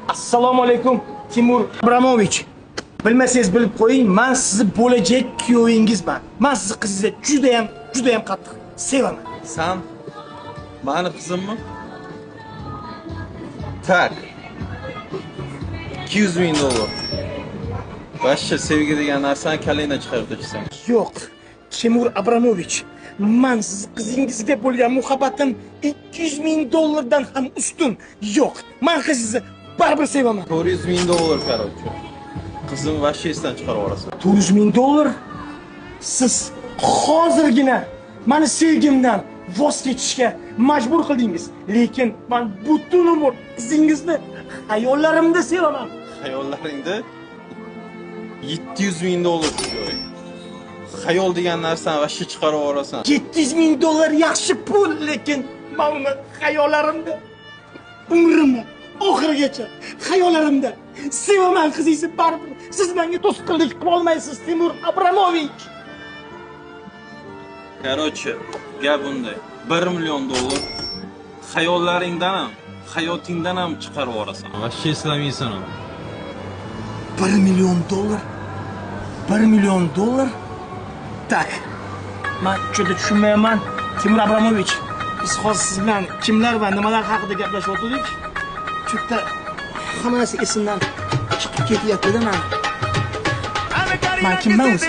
Assalomu alaykum, Timur Abramovich. Bilmasangiz bilib qo'ying, men sizni bo'lajak kuyovingizman. Men sizni qizingizni juda ham qattiq sevaman. Sen mani qizimmi? Tak. 200 ming dollar. Başka sevgi degan narsani kalingdan chiqarib o'tishsan. Yo'q, Timur Abramovich. Men siz qizingizga bo'lgan muhabbatim 200 ming dollardan ham ustun. Yo'q, men qizingizni baribir sevaman. 400 ming dollar короче. Qizim vashiyasidan chiqarib yuborasan. 400 ming dollar? Siz hozirgina meni sevgimdan voz kechishga majbur qildingiz. Lekin men butun umr qizingizni hayollarimda sevaman. Hayollaringda 700 ming dollar tushadi. Hayol degan narsani vashga chiqarib yuborasan. 700 ming dollar yaxshi pul, lekin men uni hayollarimda umrimni oxirigacha hayollarimda sevaman qizingizni baribir. Siz menga to'sqinlik qila olmaysiz, Timur Abramovich. Короче, gap bunday. 1 million dollar hayollaringdan ham, hayotingdan ham chiqarib yuborasan. Vashga islamaysan uni. 1 million dollar? 1 million dollar? Tak. Men juda tushunmayman, Timur Abramovich. Biz hozir siz bilan kimlar va nimalar haqida gaplashyaptik? Juda hamma narsa esimdan chiqib ketyapti-da men. Men kimman o'zi?